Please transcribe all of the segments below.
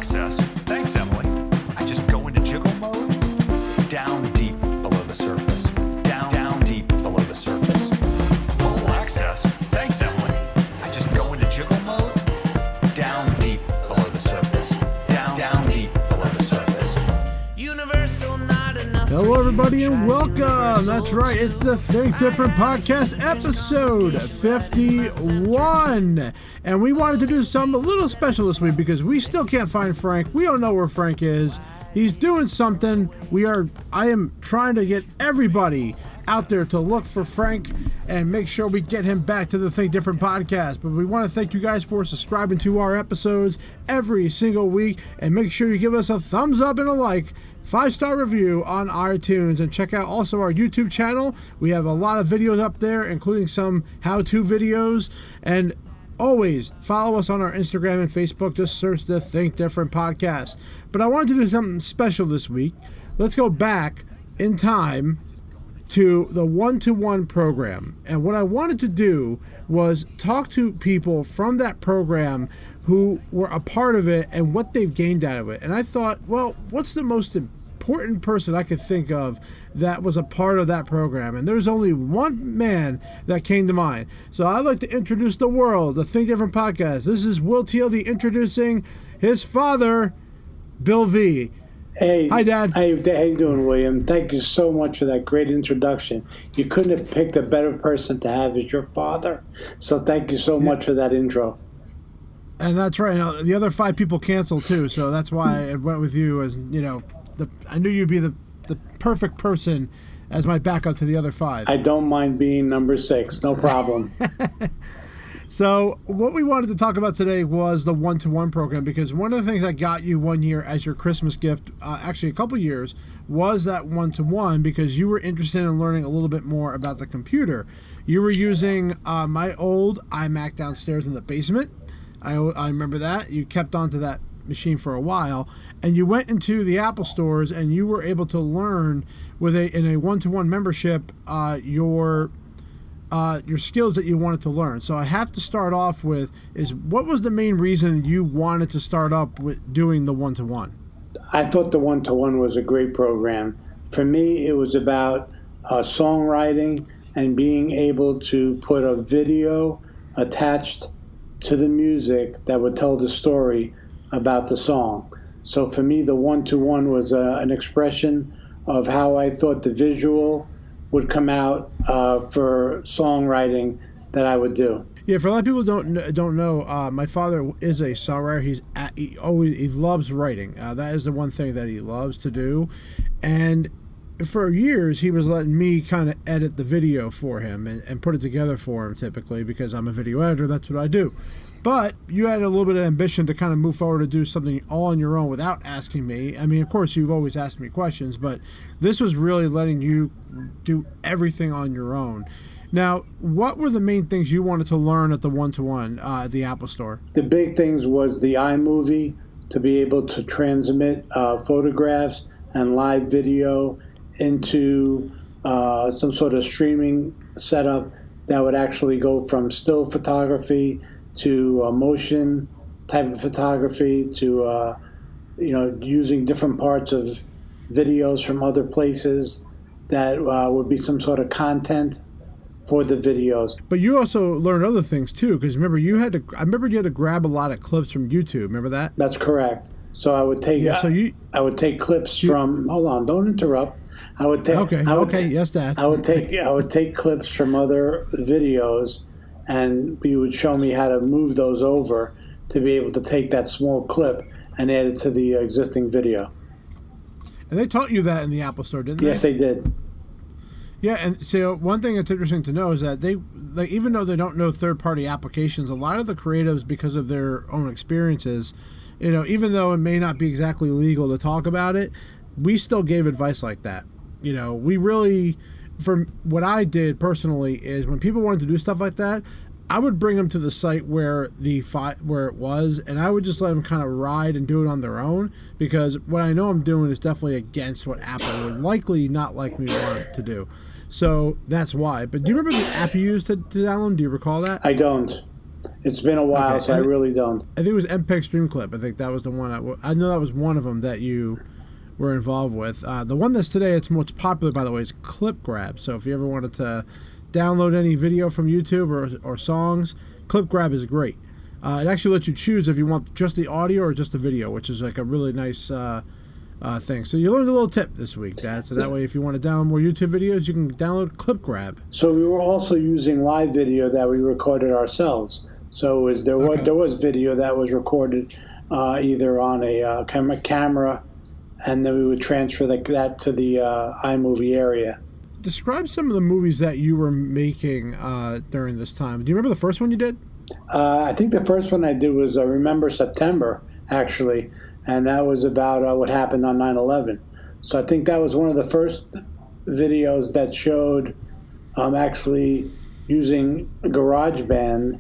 access. Thanks, Emily. I just go into jiggle mode. Down deep below the surface. Down deep below the surface. Full access. Thanks, Emily. I just go into jiggle mode. Down deep below the surface. Down deep below the surface. Universal, not enough. Hello, everybody, and welcome. That's right. It's the Think Different Podcast, episode 51. And we wanted to do something a little special this week because we still can't find Frank. We don't know where Frank is. He's doing something. I am trying to get everybody out there to look for Frank and make sure we get him back to the Think Different Podcast. But we want to thank you guys for subscribing to our episodes every single week, and make sure you give us a thumbs up and a like, 5-star review on iTunes, and check out also our YouTube channel. We have a lot of videos up there, including some how-to videos, and always follow us on our Instagram and Facebook. Just search the Think Different Podcast. But I wanted to do something special this week. Let's go back in time to the one-to-one program. And what I wanted to do was talk to people from that program who were a part of it and what they've gained out of it. And I thought, well, what's the most important person I could think of that was a part of that program? And there's only one man that came to mind. So I'd like to introduce the world, the Think Different Podcast. This is Will TLD introducing his father, Bill V. Hey. Hi, Dad. How you doing, William? Thank you so much for that great introduction. You couldn't have picked a better person to have as your father. So thank you so much for that intro. And that's right. The other 5 people canceled too, so that's why I went with you as, I knew you'd be the perfect person as my backup to the other 5. I don't mind being number 6. No problem. So what we wanted to talk about today was the one-to-one program, because one of the things I got you one year as your Christmas gift, actually a couple years, was that one-to-one, because you were interested in learning a little bit more about the computer. You were using my old iMac downstairs in the basement. I remember that. You kept onto that machine for a while, and you went into the Apple stores and you were able to learn in a one-to-one membership your skills that you wanted to learn. So I have to start off with what was the main reason you wanted to start up with doing the one-to-one? I thought the one-to-one was a great program. For me, it was about songwriting and being able to put a video attached to the music that would tell the story about the song. So for me, the one-to-one was an expression of how I thought the visual would come out for songwriting that I would do. Yeah, for a lot of people who don't know, my father is a songwriter. He loves writing. That is the one thing that he loves to do. And for years, he was letting me kind of edit the video for him and put it together for him, typically, because I'm a video editor. That's what I do. But you had a little bit of ambition to kind of move forward to do something all on your own without asking me. I mean, of course, you've always asked me questions, but this was really letting you do everything on your own. Now, what were the main things you wanted to learn at the one-to-one at the Apple Store? The big things was the iMovie, to be able to transmit photographs and live video into some sort of streaming setup that would actually go from still photography to motion type of photography to using different parts of videos from other places that would be some sort of content for the videos. But you also learned other things too, because remember you had to grab a lot of clips from YouTube. Remember that? That's correct. So I would take I would take clips from. Hold on, don't interrupt. I would take. Okay. Yes, Dad. I would take clips from other videos, and you would show me how to move those over to be able to take that small clip and add it to the existing video. And they taught you that in the Apple Store, didn't they? Yes, they did. Yeah, and so one thing that's interesting to know is that even though they don't know third-party applications, a lot of the creatives, because of their own experiences, even though it may not be exactly legal to talk about it, we still gave advice like that. We really, from what I did personally, is when people wanted to do stuff like that, I would bring them to the site where it was, and I would just let them kind of ride and do it on their own, because what I know I'm doing is definitely against what Apple would likely not like me want to do. So that's why. But do you remember the app you used to download? Do you recall that? I don't. It's been a while, Okay, so I really don't. I think it was MPEG Stream Clip. I think that was the one. I know that was one of them that you were involved with. The one that's today, it's most popular, by the way, is Clip Grab. So if you ever wanted to download any video from YouTube or songs, Clip Grab is great. It actually lets you choose if you want just the audio or just the video, which is like a really nice thing. So you learned a little tip this week, Dad. So that way, if you want to download more YouTube videos, you can download Clip Grab. So we were also using live video that we recorded ourselves. So there was video that was recorded either on a camera, and then we would transfer that to the iMovie area. Describe some of the movies that you were making during this time. Do you remember the first one you did? I think the first one I did was Remember September, actually, and that was about what happened on 9/11. So I think that was one of the first videos that showed actually using Garageband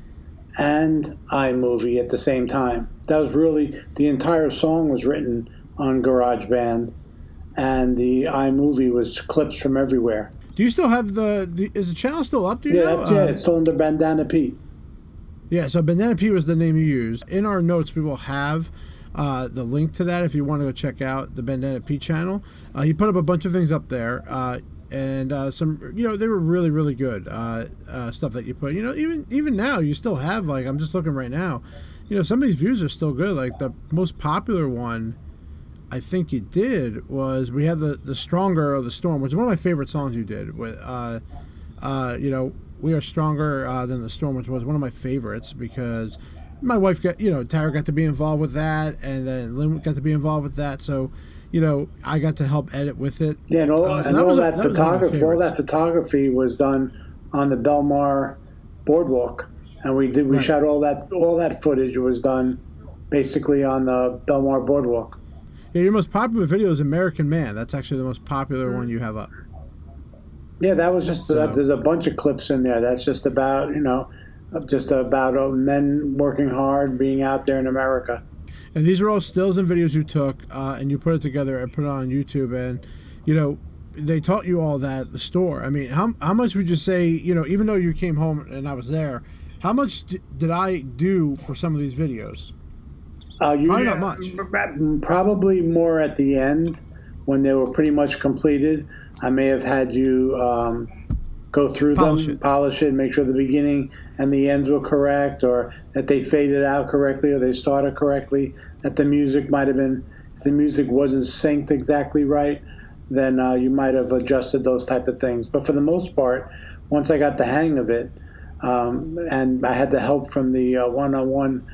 and iMovie at the same time. That was really, the entire song was written on Garageband, and the iMovie was clips from everywhere. Do you still have is the channel still up? Do you know? It's still under Bandana Pete. Yeah, so Bandana Pete was the name you used. In our notes, we will have the link to that if you want to go check out the Bandana Pete channel. He put up a bunch of things up there, and some, they were really, really good stuff that you put. Even now, you still have, like, I'm just looking right now, some of these views are still good. Like, the most popular one I think you did was, we had the Stronger of the Storm, which is one of my favorite songs you did with, We Are Stronger Than the Storm, which was one of my favorites because my wife Tara got to be involved with that, and then Lynn got to be involved with that. So, I got to help edit with it. Yeah, and all that photography was done on the Belmar Boardwalk, and we shot all that footage was done basically on the Belmar Boardwalk. Yeah, your most popular video is American Man. That's actually the most popular one you have up. Yeah, that was just there's a bunch of clips in there. That's just about men working hard, being out there in America. And these are all stills and videos you took, and you put it together and put it on YouTube. And they taught you all that at the store. I mean, how much would you say? Even though you came home and I was there, how much did I do for some of these videos? Probably not much. Probably more at the end when they were pretty much completed. I may have had you go through polish it, make sure the beginning and the ends were correct, or that they faded out correctly, or they started correctly, that the music might have been, if the music wasn't synced exactly right, then you might have adjusted those type of things. But for the most part, once I got the hang of it, and I had the help from the one-on-one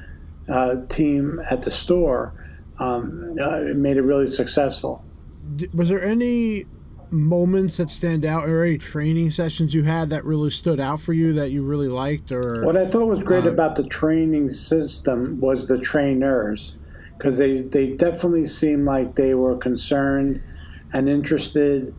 team at the store, it made it really successful. Was there any moments that stand out, or any training sessions you had that really stood out for you that you really liked? Or what I thought was great about the training system was the trainers, because they definitely seemed like they were concerned and interested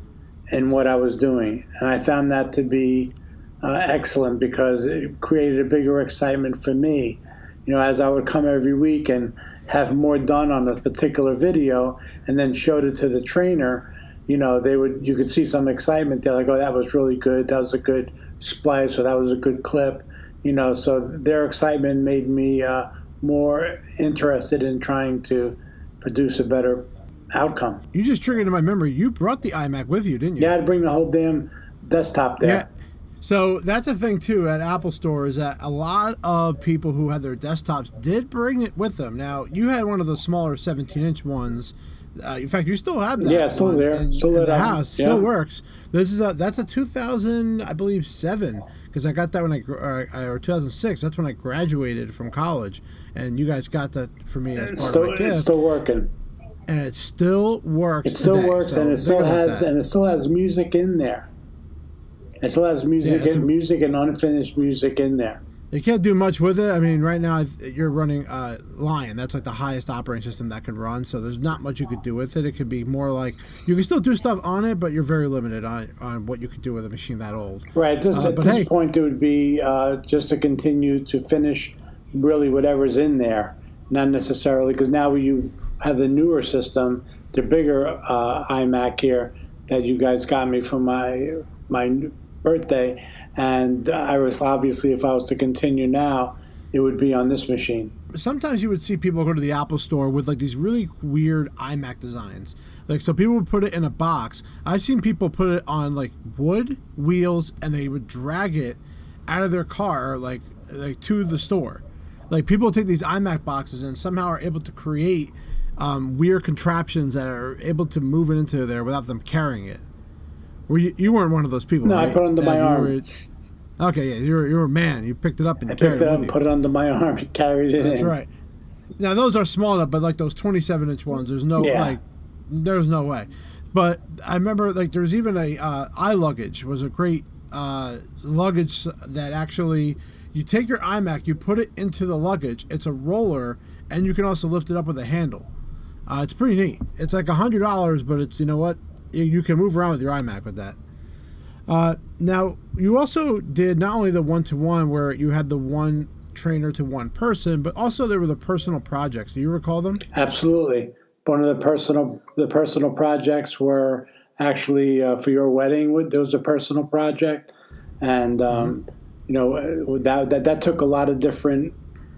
in what I was doing, and I found that to be excellent, because it created a bigger excitement for me. As I would come every week and have more done on a particular video, and then showed it to the trainer, you could see some excitement. They're like, "Oh, that was really good. That was a good splice, or that was a good clip." So their excitement made me more interested in trying to produce a better outcome. You just triggered in my memory. You brought the iMac with you, didn't you? Yeah, I had to bring the whole damn desktop there. Yeah. So that's a thing too at Apple Store, is that a lot of people who had their desktops did bring it with them. Now, you had one of the smaller 17-inch ones. In fact, you still have that. Yeah, still there. Still in the house. Still works. That's a 2000, I believe, 7, because I got that when or 2006. That's when I graduated from college, and you guys got that for me as part of my gift. It's still working. And it still works. It still today, works, so and it still has music in there. It still has music and unfinished music in there. You can't do much with it. I mean, right now you're running Lion. That's like the highest operating system that can run. So there's not much you could do with it. It could be more like, you can still do stuff on it, but you're very limited on what you could do with a machine that old. Right. At this point, it would be just to continue to finish really whatever's in there, not necessarily, because now you have the newer system, the bigger iMac here that you guys got me for my birthday, and I was obviously, if I was to continue now, it would be on this machine. Sometimes you would see people go to the Apple store with like these really weird iMac designs. Like, so people would put it in a box. I've seen people put it on like wood wheels, and they would drag it out of their car like to the store. Like, people take these iMac boxes and somehow are able to create weird contraptions that are able to move it into there without them carrying it. You weren't one of those people, No, right? I put it under my arm. Okay, yeah, you were a man. You picked it up and I carried picked it up, with you. put it under my arm, and carried it in. That's right. Now those are small enough, but like those 27-inch ones, there's no there's no way. But I remember like there was even a iLuggage was a great luggage that actually you take your iMac, you put it into the luggage. It's a roller, and you can also lift it up with a handle. It's pretty neat. It's like $100, but it's, you know what, you can move around with your iMac with that. Now, you also did not only the one-to-one where you had the one trainer to one person, but also there were the personal projects. Do you recall them? Absolutely. One of the personal projects were actually for your wedding. There was a personal project, and that took a lot of different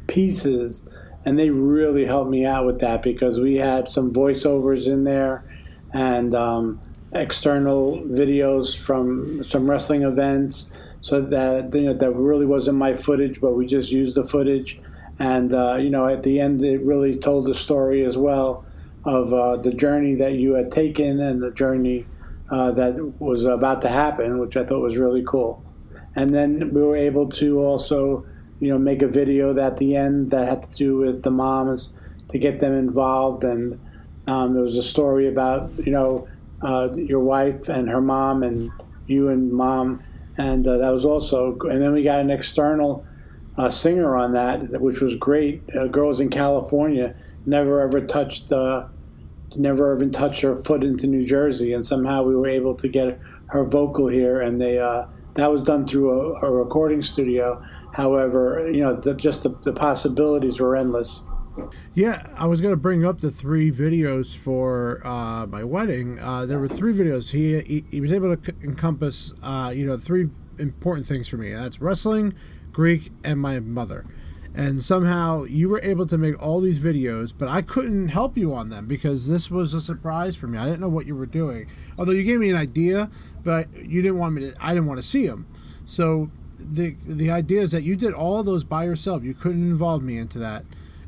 pieces, and they really helped me out with that because we had some voiceovers in there, and external videos from some wrestling events, so that that really wasn't my footage, but we just used the footage, and at the end it really told the story as well of the journey that you had taken and the journey that was about to happen, which I thought was really cool. And then we were able to also make a video at the end that had to do with the moms to get them involved, and there was a story about your wife and her mom and you and mom, and that was also. And then we got an external singer on that, which was great. Girls in California never even touched her foot into New Jersey, and somehow we were able to get her vocal here, and that was done through a recording studio. However, the possibilities were endless. Yeah, I was going to bring up the 3 videos for my wedding. There were 3 videos. He was able to encompass 3 important things for me. That's wrestling, Greek, and my mother. And somehow you were able to make all these videos, but I couldn't help you on them because this was a surprise for me. I didn't know what you were doing. Although you gave me an idea, but I didn't want to see them. So the idea is that you did all those by yourself. You couldn't involve me into that.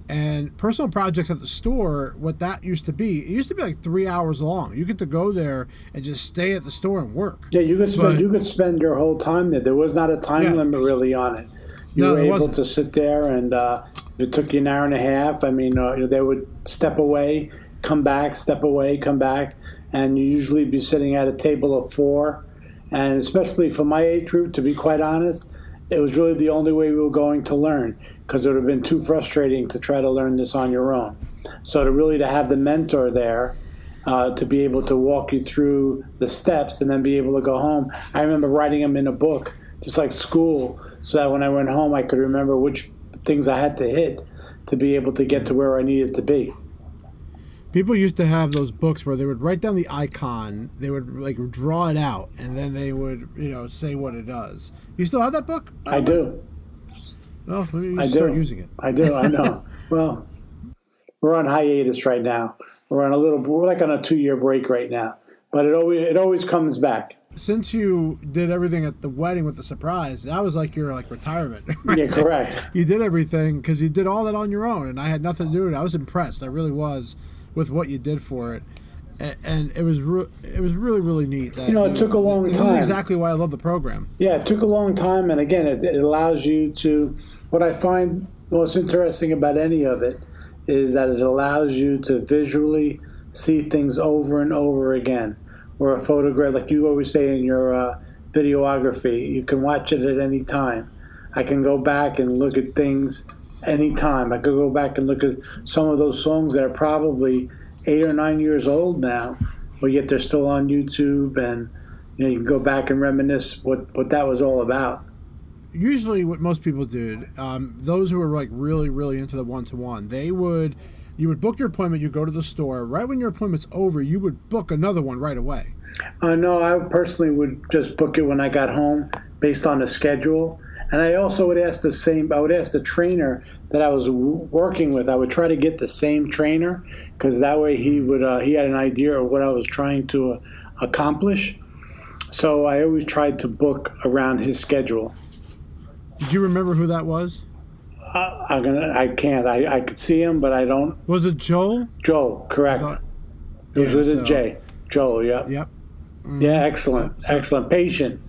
And personal projects at the store, what that used to be, it used to be like 3 hours long. You get to go there and just stay at the store and work. Yeah, you could spend your whole time there. There was not a time limit really on it. You were able to sit there, and if it took you an hour and a half, they would step away, come back, step away, come back, and you usually be sitting at a table of 4. And especially for my age group, to be quite honest, it was really the only way we were going to learn, because it would have been too frustrating to try to learn this on your own. So to have the mentor there, to be able to walk you through the steps and then be able to go home. I remember writing them in a book, just like school, so that when I went home I could remember which things I had to hit to be able to get to where I needed to be. People used to have those books where they would write down the icon, they would like draw it out, and then they would say what it does. You still have that book? I do. Well, maybe start using it. I do. I know. Well, we're on hiatus right now. We're like on a 2-year break right now, but it always comes back. Since you did everything at the wedding with the surprise, that was like your retirement. Right? Yeah, correct. You did everything because you did all that on your own, and I had nothing to do with it. I was impressed. I really was with what you did for it, and it was really, really neat. That, it took a long time. This is exactly why I love the program. Yeah, it took a long time, and again, it allows you to. What I find most interesting about any of it is that it allows you to visually see things over and over again. Or a photograph, like you always say in your videography, you can watch it at any time. I can go back and look at things anytime. I could go back and look at some of those songs that are probably 8 or 9 years old now, but yet they're still on YouTube, and you can go back and reminisce what that was all about. Usually what most people did, those who were like really, really into the one-to-one, you would book your appointment, you go to the store, right when your appointment's over, you would book another one right away. No, I personally would just book it when I got home based on the schedule, And I also would ask I would ask the trainer that I was working with, I would try to get the same trainer, because that way he had an idea of what I was trying to accomplish. So I always tried to book around his schedule. Did you remember who that was? I can't. I could see him, but I don't. Was it Joel? Joel, correct. It was with a J. Joel, yeah. Yep. Yeah, excellent, excellent. Patient,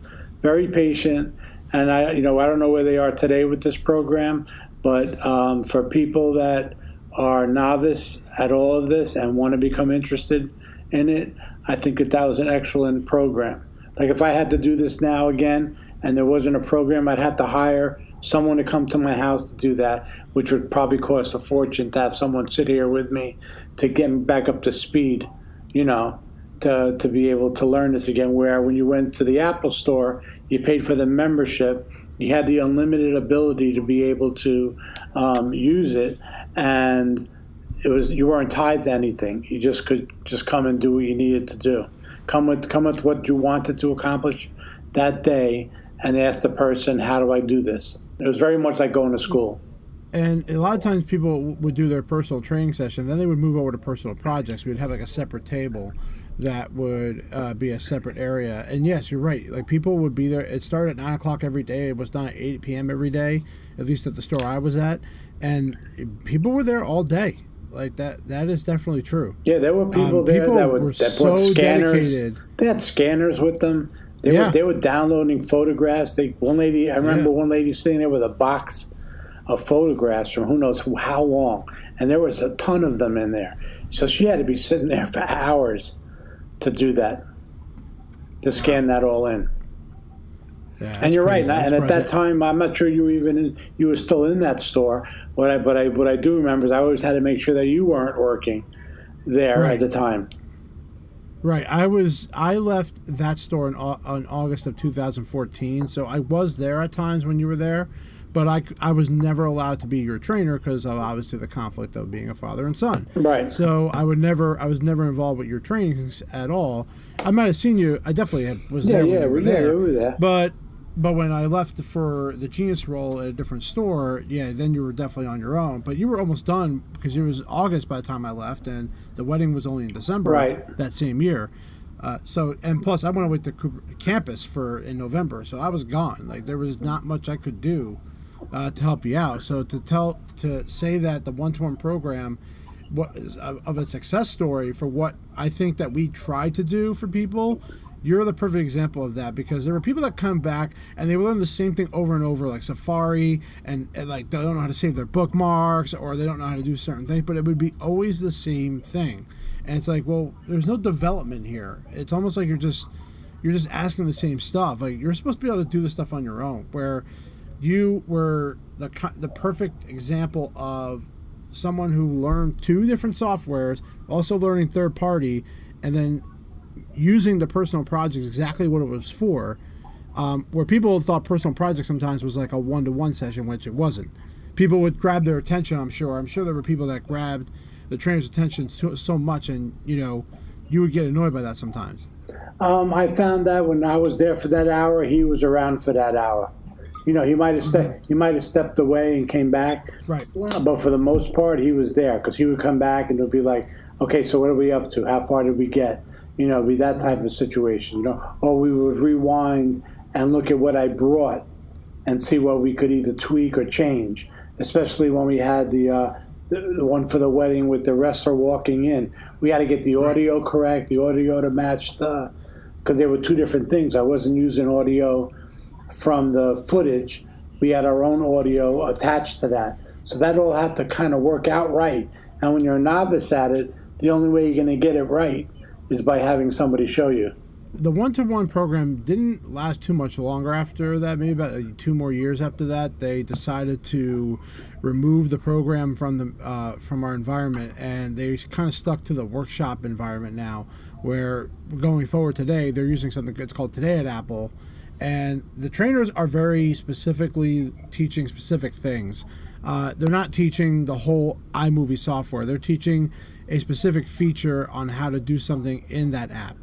very patient. And I don't know where they are today with this program, but for people that are novice at all of this and want to become interested in it, I think that was an excellent program. Like if I had to do this now again and there wasn't a program, I'd have to hire someone to come to my house to do that, which would probably cost a fortune to have someone sit here with me to get me back up to speed, to be able to learn this again. Where when you went to the Apple store, you paid for the membership, you had the unlimited ability to be able to use it, and you weren't tied to anything. You just could come and do what you needed to do. Come with what you wanted to accomplish that day, and ask the person, how do I do this? It was very much like going to school. And a lot of times people would do their personal training session, then they would move over to personal projects. We'd have like a separate table that would be a separate area. And yes, you're right. Like people would be there. It started at 9 o'clock every day. It was done at 8 p.m. every day, at least at the store I was at. And people were there all day. Like that is definitely true. Yeah, there were people there that brought scanners. Dedicated. They had scanners with them. They were downloading photographs. I remember one lady sitting there with a box of photographs from who knows how long, and there was a ton of them in there. So she had to be sitting there for hours to do that, to scan that all in. Yeah, and you're right. And at that time, I'm not sure you were still in that store. What I do remember is I always had to make sure that you weren't working there at the time. Right. I left that store in August of 2014, so I was there at times when you were there, but I was never allowed to be your trainer because of obviously the conflict of being a father and son. Right. So I was never involved with your trainings at all. I might have seen you. I definitely was there. Yeah, we were there. But when I left for the Genius role at a different store, then you were definitely on your own. But you were almost done because it was August by the time I left, and the wedding was only in December that same year. And plus I went away to campus in November, so I was gone. Like there was not much I could do to help you out. So to say that the one-to-one program of a success story for what I think that we tried to do for people. You're the perfect example of that, because there were people that come back and they learn the same thing over and over, like Safari, and like they don't know how to save their bookmarks, or they don't know how to do certain things, but it would be always the same thing. And it's like, well, there's no development here. It's almost like you're just asking the same stuff. Like you're supposed to be able to do this stuff on your own, where you were the perfect example of someone who learned 2 different softwares, also learning third party, and then using the personal projects exactly what it was for, where people thought personal projects sometimes was like a one-to-one session, which it wasn't. People would grab their attention, I'm sure there were people that grabbed the trainer's attention so much, and you would get annoyed by that sometimes. I found that when I was there for that hour, he was around for that hour. He might have stepped away and came back, right? But for the most part, he was there, because he would come back and it would be like, okay, so what are we up to? How far did we get? Be that type of situation, or we would rewind and look at what I brought and see what we could either tweak or change, especially when we had the one for the wedding with the wrestler walking in. We had to get the audio correct, the audio to match because there were 2 different things. I wasn't using audio from the footage. We had our own audio attached to that. So that all had to kind of work out right. And when you're a novice at it, the only way you're going to get it right is by having somebody show you. The one-to-one program didn't last too much longer after that. Maybe about 2 more years after that, they decided to remove the program from our environment, and they kind of stuck to the workshop environment now, where going forward today, they're using something that's called Today at Apple, and the trainers are very specifically teaching specific things. They're not teaching the whole iMovie software. They're teaching a specific feature on how to do something in that app,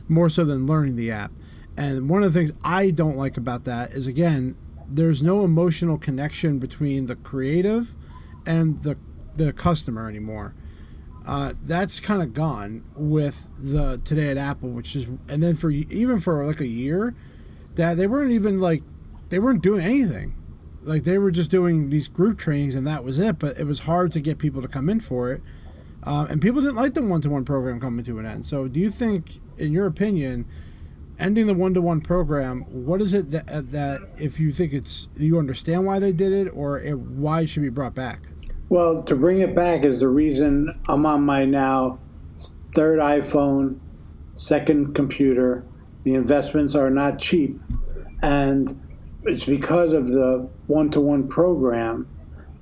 more so than learning the app. And one of the things I don't like about that is, again, there's no emotional connection between the creative and the customer anymore. That's kind of gone with the Today at Apple, which is, and then for like a year, that they weren't doing anything. Like, they were just doing these group trainings and that was it. But it was hard to get people to come in for it, and people didn't like the one-to-one program coming to an end. So, do you think, in your opinion, ending the one-to-one program, what is it that if you think you understand why they did it, or why it should be brought back? Well, to bring it back is the reason I'm on my now third iPhone, second computer. The investments are not cheap, and it's because of the one-to-one program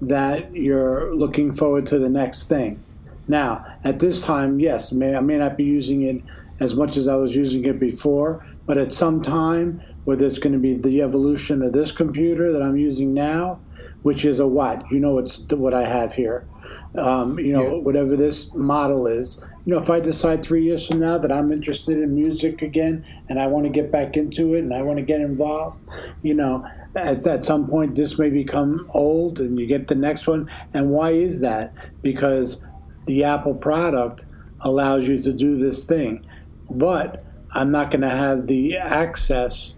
that you're looking forward to the next thing. Now, at this time, yes, I may not be using it as much as I was using it before, but at some time, whether it's going to be the evolution of this computer that I'm using now, which is a what? It's what I have here. Whatever this model is. If I decide 3 years from now that I'm interested in music again and I want to get back into it and I want to get involved, at some point this may become old and you get the next one. And why is that? Because the Apple product allows you to do this thing. But I'm not going to have the access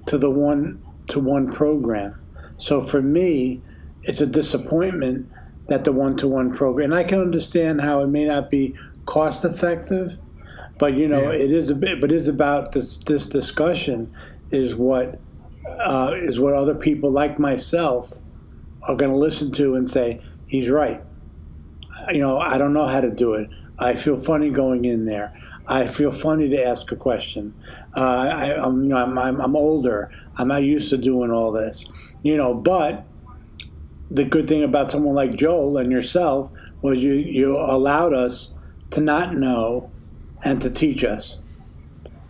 to the one-to-one program. So for me, it's a disappointment that the one-to-one program, and I can understand how it may not be cost effective, but it is a bit. But it's about this discussion is what other people like myself are going to listen to and say he's right. I don't know how to do it. I feel funny going in there. I feel funny to ask a question. I'm older. I'm not used to doing all this. But the good thing about someone like Joel and yourself was you allowed us to not know and to teach us.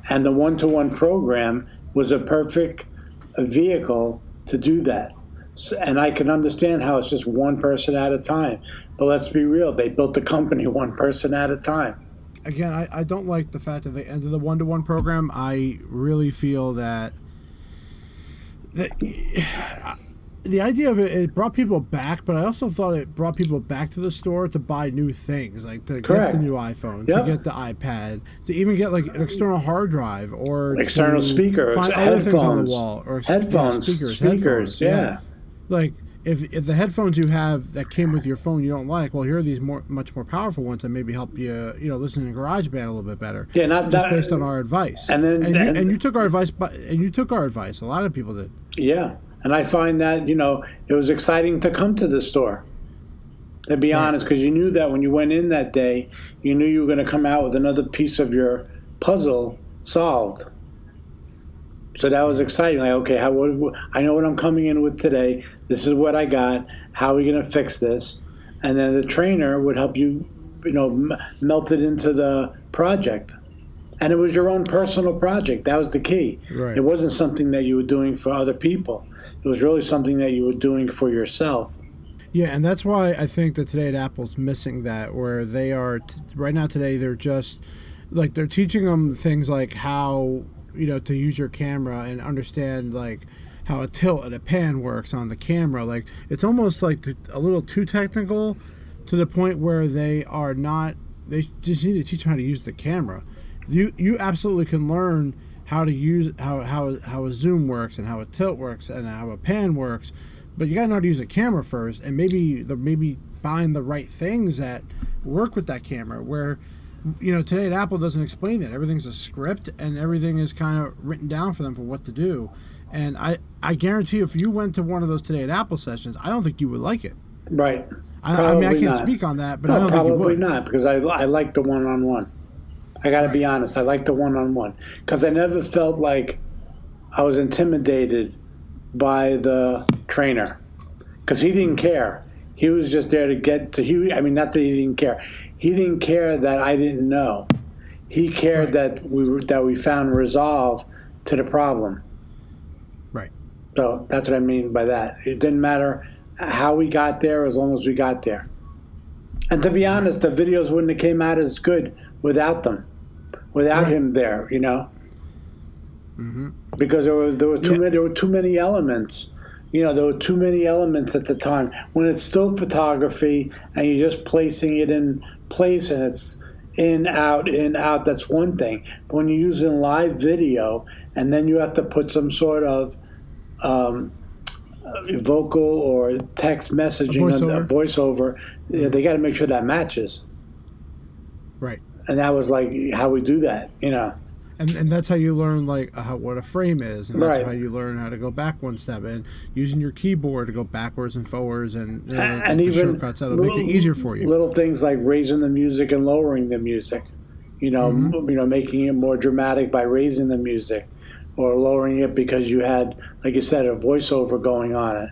And the one-to-one program was a perfect vehicle to do that. And I can understand how it's just one person at a time. But let's be real, they built the company one person at a time. Again, I don't like the fact that they ended the one-to-one program. I really feel that the idea of it brought people back, but I also thought it brought people back to the store to buy new things, like to Correct. Get the new iPhone, to get the iPad, to even get like an external hard drive or external speakers, find other things on the wall, or headphones, speakers, yeah. Like if the headphones you have that came with your phone you don't like, well, here are these much more powerful ones that maybe help you, listen to Garageband a little bit better. Yeah, not just based on our advice. And you took our advice, A lot of people did. Yeah. And I find that, it was exciting to come to the store, to be honest, because you knew that when you went in that day, you knew you were going to come out with another piece of your puzzle solved. So that was exciting. Like, okay, I know what I'm coming in with today. This is what I got. How are we going to fix this? And then the trainer would help you, melt it into the project. And it was your own personal project. That was the key. Right. It wasn't something that you were doing for other people. It was really something that you were doing for yourself. Yeah, and that's why I think that Today at Apple's missing that, where they are right now today, they're just like they're teaching them things like how, to use your camera and understand like how a tilt and a pan works on the camera. Like it's almost like a little too technical to the point where they just need to teach them how to use the camera. You absolutely can learn how to use how a zoom works and how a tilt works and how a pan works, but you gotta know how to use a camera first, and maybe buying the right things that work with that camera. Where Today at Apple doesn't explain that. Everything's a script and everything is kind of written down for them for what to do. And I guarantee if you went to one of those Today at Apple sessions, I don't think you would like it. Right. I mean, I can't speak on that, but I don't think you would. Probably not, because I like the one-on-one. I got to be honest. I like the one-on-one because I never felt like I was intimidated by the trainer because he didn't care. He was just there to get to. Not that he didn't care. He didn't care that I didn't know. He cared that we found resolve to the problem. Right. So that's what I mean by that. It didn't matter how we got there as long as we got there. And to be honest, the videos wouldn't have came out as good without them, without him there, Mm-hmm. because there were too many elements there were too many elements at the time. When it's still photography and you're just placing it in place and it's in, out, that's one thing. But when you're using live video and then you have to put some sort of vocal or text messaging, voiceover, they got to make sure that matches. Right. And that was like how we do that, And that's how you learn what a frame is, and that's how you learn how to go back one step, and using your keyboard to go backwards and forwards, and even shortcuts that'll make it easier for you. Little things like raising the music and lowering the music, making it more dramatic by raising the music, or lowering it because you had, like you said, a voiceover going on it.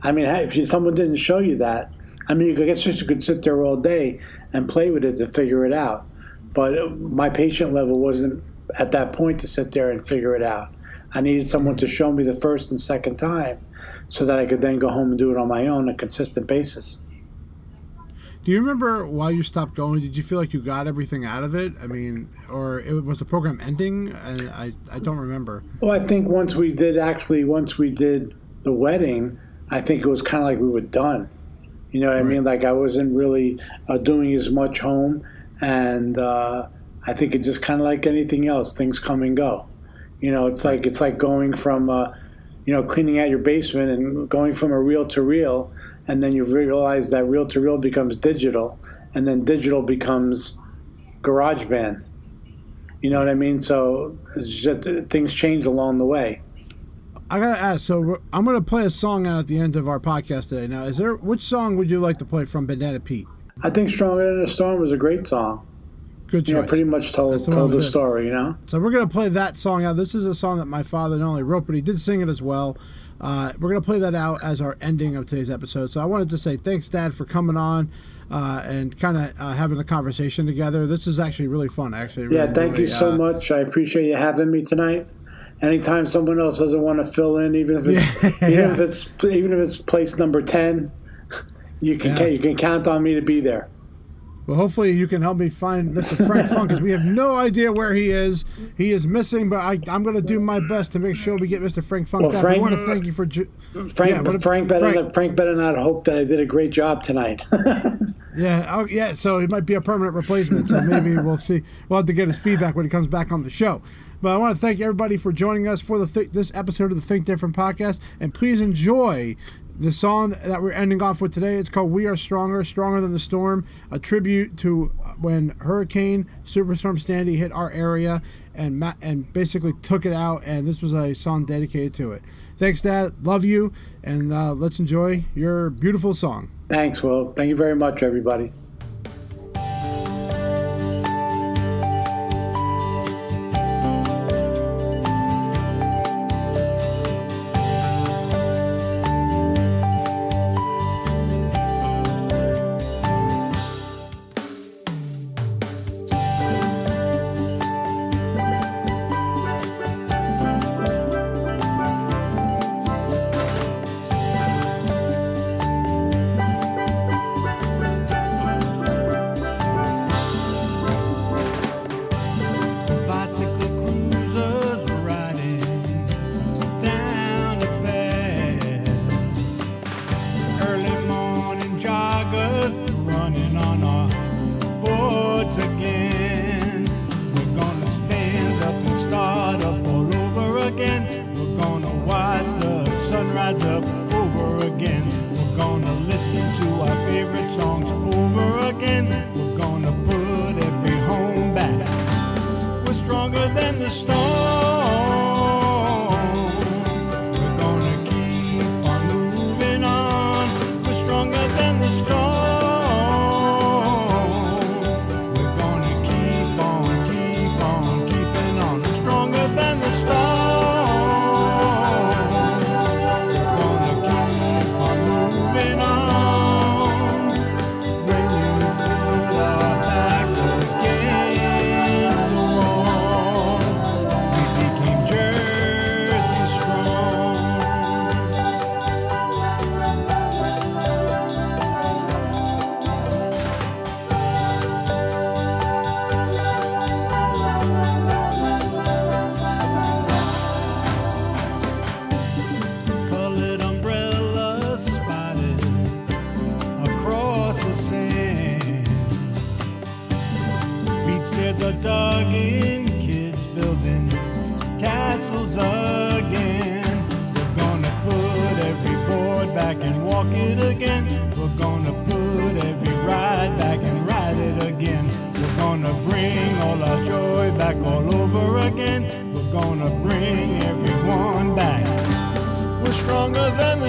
I mean, if someone didn't show you that, I mean, I guess you could sit there all day and play with it to figure it out. But my patient level wasn't at that point to sit there and figure it out. I needed someone to show me the first and second time so that I could then go home and do it on my own on a consistent basis. Do you remember why you stopped going? Did you feel like you got everything out of it? I mean, or was the program ending? And I don't remember. Well, I think once we did the wedding, I think it was kind of like we were done. You know what I mean? Like I wasn't really doing as much home, and I think it's just kind of like anything else. Things come and go. It's like going from cleaning out your basement and going from a reel to reel, and then you realize that reel to reel becomes digital, and then digital becomes Garageband. You know what I mean? So it's just, things change along the way. I gotta ask. So I'm gonna play a song out at the end of our podcast today. Now, which song would you like to play from Banana Pete? I think "Stronger Than a Storm" was a great song. Good choice. Pretty much told the story. So we're gonna play that song out. This is a song that my father not only wrote, but he did sing it as well. We're going to play that out as our ending of today's episode. So I wanted to say thanks, Dad, for coming on and kind of having a conversation together. This is actually really fun. Thank you so much. I appreciate you having me tonight. Anytime someone else doesn't want to fill in, even if it's place number 10, you can count on me to be there. Well, hopefully you can help me find Mr. Frank Funk, because we have no idea where he is. He is missing, but I'm going to do my best to make sure we get Mr. Frank Funk back. I want to thank you for... Frank better not hope that I did a great job tonight. So it might be a permanent replacement, so maybe we'll see. We'll have to get his feedback when he comes back on the show. But I want to thank everybody for joining us for this episode of the Think Different podcast, and please enjoy the song that we're ending off with today. It's called "We Are Stronger, Stronger Than the Storm," a tribute to when Hurricane Superstorm Sandy hit our area and basically took it out, and this was a song dedicated to it. Thanks, Dad. Love you, and let's enjoy your beautiful song. Thanks, Will. Thank you very much, everybody.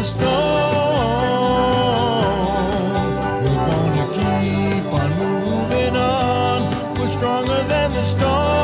stone. We're gonna keep on moving on. We're stronger than the storm.